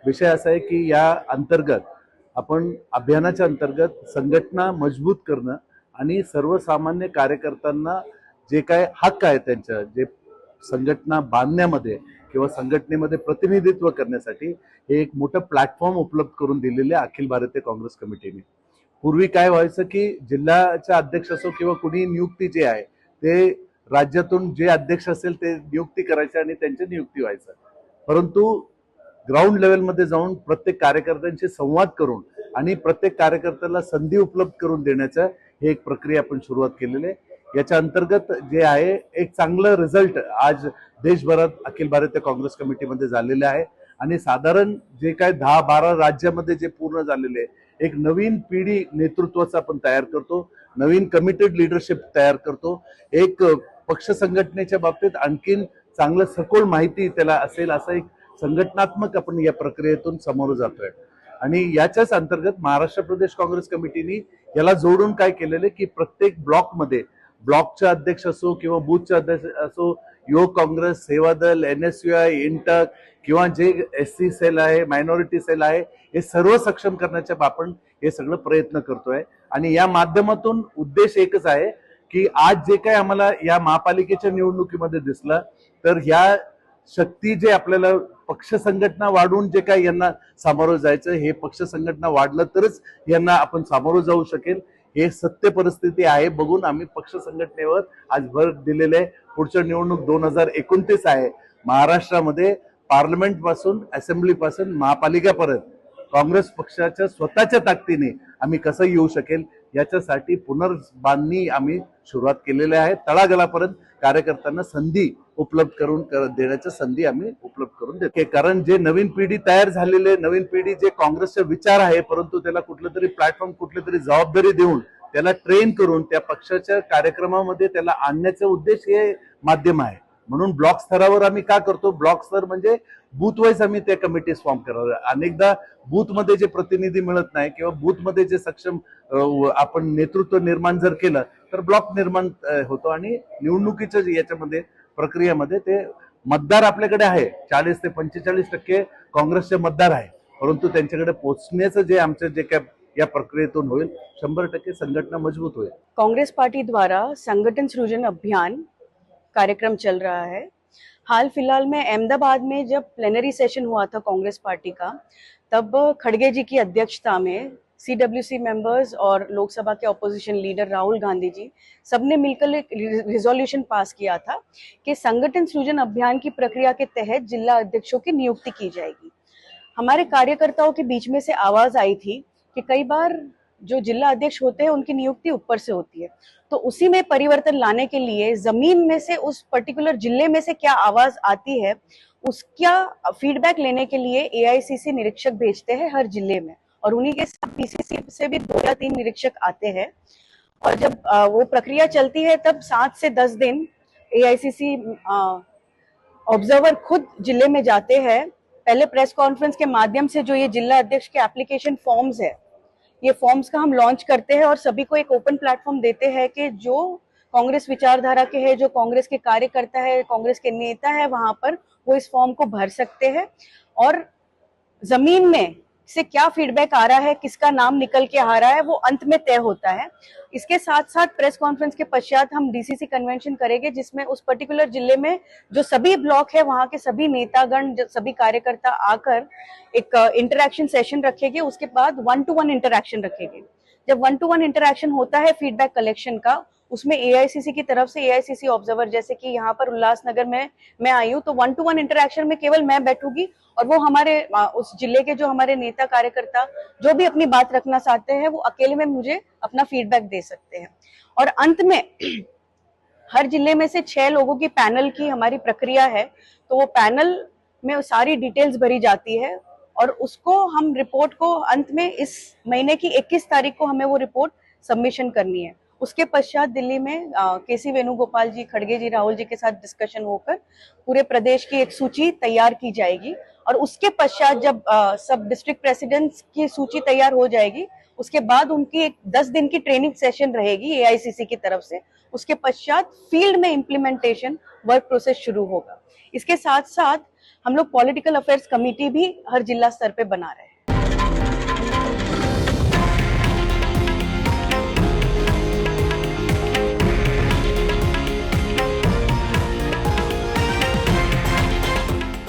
विषय असा आहे की या अंतर्गत आपण अभियानाच्या अंतर्गत संघटना मजबूत करणं आणि सर्वसामान्य कार्यकर्त्यांना जे काय हक्क आहे त्यांच्या जे संघटना बांधण्यामध्ये किंवा संघटनेमध्ये प्रतिनिधित्व करण्यासाठी हे एक मोठं प्लॅटफॉर्म उपलब्ध करून दिलेले अखिल भारतीय काँग्रेस कमिटीने. पूर्वी काय व्हायचं की जिल्ह्याचा अध्यक्ष असो किंवा कुणी नियुक्ती जे आहे ते राज्यातून जे अध्यक्ष असेल ते नियुक्ती करायचे आणि त्यांची नियुक्ती व्हायचं. परंतु ग्राउंड लेवलमध्ये जाऊन प्रत्येक कार्यकर्त्यांशी संवाद करून आणि प्रत्येक कार्यकर्त्याला संधी उपलब्ध करून देण्याचं हे एक प्रक्रिया आपण सुरुवात केलेली आहे. याच्या अंतर्गत जे आहे एक चांगलं रिझल्ट आज देशभरात अखिल भारतीय काँग्रेस कमिटीमध्ये झालेले आहे आणि साधारण जे काय 10-12 राज्यामध्ये जे पूर्ण झालेले आहे एक नवीन पिढी नेतृत्वाचा आपण तयार करतो, नवीन कमिटेड लिडरशिप तयार करतो. एक पक्ष संघटनेच्या बाबतीत आणखीन चांगलं सखोल माहिती त्याला असेल असं एक संघटनात्मक आपण या प्रक्रियेतून समोर जातोय. आणि याच्याच अंतर्गत महाराष्ट्र प्रदेश काँग्रेस कमिटीने याला जोडून काय केलेलं की प्रत्येक ब्लॉकमध्ये ब्लॉकचे अध्यक्ष असो किंवा बूथचे अध्यक्ष असो, युवक काँग्रेस, सेवा दल, NSUI, इंटक किंवा जे SC सेल आहे, मायनॉरिटी सेल आहे, हे सर्व सक्षम करण्याच्या आपण हे सगळं प्रयत्न करतोय. आणि या माध्यमातून उद्देश एकच आहे की आज जे काय आम्हाला या महापालिकेच्या निवडणुकीमध्ये दिसलं तर ह्या शक्ती जे आपल्याला पक्ष संघटना वाढवून जे काय यांना सामोरं जायचं हे पक्ष संघटना वाढलं तरच यांना आपण सामोरं जाऊ शकेल हे सत्य परिस्थिती आहे बघून आम्ही पक्ष संघटनेवर आज भर दिलेले आहे. पुढच्या निवडणूक 2029 आहे. महाराष्ट्रामध्ये पार्लमेंट पासून असेंब्ली पासून महापालिकापर्यंत काँग्रेस पक्षाच्या स्वतःच्या ताकदीने आम्ही कसं येऊ शकेल याच्यासाठी पुनर्बांधणी आम्ही सुरुवात केलेली आहे. तळागाळापर्यंत कार्यकर्त्यांना संधी उपलब्ध करून देण्याच्या संधी आम्ही उपलब्ध करून देतो. कारण जे नवीन पिढी तयार झालेले नवीन पिढी जे काँग्रेसचे विचार आहे परंतु त्याला कुठलं तरी प्लॅटफॉर्म कुठली तरी जबाबदारी देऊन त्याला ट्रेन करून त्या पक्षाच्या कार्यक्रमामध्ये त्याला आणण्याचा उद्देश हे माध्यम आहे. म्हणून ब्लॉक स्तरावर आम्ही का करतो, ब्लॉक स्तर म्हणजे बूथ वाईज आम्ही त्या कमिटीज फॉर्म करणार. अनेकदा बूथमध्ये जे प्रतिनिधी मिळत नाही किंवा बूथमध्ये जे सक्षम आपण नेतृत्व निर्माण जर केलं तर ब्लॉक निर्माण होतो आणि निवडणुकीच्या याच्यामध्ये प्रक्रियेमध्ये ते मतदार आपल्याकडे आहे 40 ते 45% काँग्रेसचे मतदार आहे परंतु त्यांच्याकडे पोहोचण्याचं जे आमचं जे काय या प्रक्रियेतून होईल 100% संघटना मजबूत होईल. कांग्रेस पार्टी द्वारा संगठन सृजन अभियान कार्यक्रम चल रहा है। हाल फिलहाल में अहमदाबाद में जब प्लेनरी सेशन हुआ था कांग्रेस पार्टी का, तब खड़गे जी की अध्यक्षता में CWC मेंबर्स और लोकसभा के ऑपोजिशन लीडर राहुल गांधी जी सबने मिलकर एक रिजोल्यूशन पास किया था कि संगठन सृजन अभियान की प्रक्रिया के तहत जिला अध्यक्षों की नियुक्ति की जाएगी। हमारे कार्यकर्ताओं के बीच में से आवाज आई थी कि कई बार जो जिला अध्यक्ष होते हैं उनकी नियुक्ति ऊपर से होती है, तो उसी में परिवर्तन लाने के लिए जमीन में से उस पर्टिकुलर जिले में से क्या आवाज आती है उसका फीडबैक लेने के लिए AICC निरीक्षक भेजते हैं हर जिले में और उन्हीं के साथ PCC से भी 2 या 3 निरीक्षक आते हैं और जब वो प्रक्रिया चलती है तब 7 से 10 दिन AICC ऑब्जर्वर खुद जिले में जाते हैं। पहले प्रेस कॉन्फ्रेंस के माध्यम से जो ये जिला अध्यक्ष के एप्लीकेशन फॉर्म्स है, ये फॉर्म्स का हम लॉन्च करते हैं और सभी को एक ओपन प्लेटफॉर्म देते हैं कि जो कांग्रेस विचारधारा के हैं, जो कांग्रेस के कार्यकर्ता है, कांग्रेस के नेता है, वहां पर वो इस फॉर्म को भर सकते हैं और जमीन में से क्या फीडबैक आ रहा है, किसका नाम निकल के आ रहा है, वो अंत में तय होता है। इसके साथ साथ प्रेस कॉन्फ्रेंस के पश्चात हम DCC कन्वेंशन करेंगे जिसमें उस पर्टिकुलर जिले में जो सभी ब्लॉक है वहां के सभी नेतागण, सभी कार्यकर्ता आकर एक इंटरैक्शन सेशन रखेंगे। उसके बाद 1-to-1 इंटरैक्शन रखेंगे। जब 1-to-1 इंटरैक्शन होता है फीडबैक कलेक्शन का, उसमें AICC की तरफ से AICC ऑब्जर्वर, जैसे कि यहाँ पर उल्लासनगर में मैं आई हूँ, तो 1-to-1 इंटरैक्शन में केवल मैं बैठूंगी और वो हमारे उस जिले के जो हमारे नेता कार्यकर्ता जो भी अपनी बात रखना चाहते हैं वो अकेले में मुझे अपना फीडबैक दे सकते हैं। और अंत में हर जिले में से 6 लोगों की पैनल की हमारी प्रक्रिया है, तो वो पैनल में सारी डिटेल्स भरी जाती है और उसको हम रिपोर्ट को अंत में इस महीने की 21 तारीख को हमें वो रिपोर्ट सबमिशन करनी है। उसके पश्चात दिल्ली में KC वेणुगोपाल जी, खड़गे जी, राहुल जी के साथ डिस्कशन होकर पूरे प्रदेश की एक सूची तैयार की जाएगी और उसके पश्चात जब सब डिस्ट्रिक्ट प्रेसिडेंट्स की सूची तैयार हो जाएगी उसके बाद उनकी एक 10 दिन की ट्रेनिंग सेशन रहेगी AICC की तरफ से। उसके पश्चात फील्ड में इम्प्लीमेंटेशन वर्क प्रोसेस शुरू होगा। इसके साथ साथ हम लोग पॉलिटिकल अफेयर्स कमेटी भी हर जिला स्तर पे बना रहे हैं।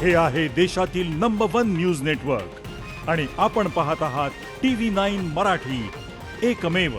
हे आहे देशातील नंबर 1 न्यूज नेटवर्क आणि आपण पाहत आहात TV9 मराठी, एकमेव।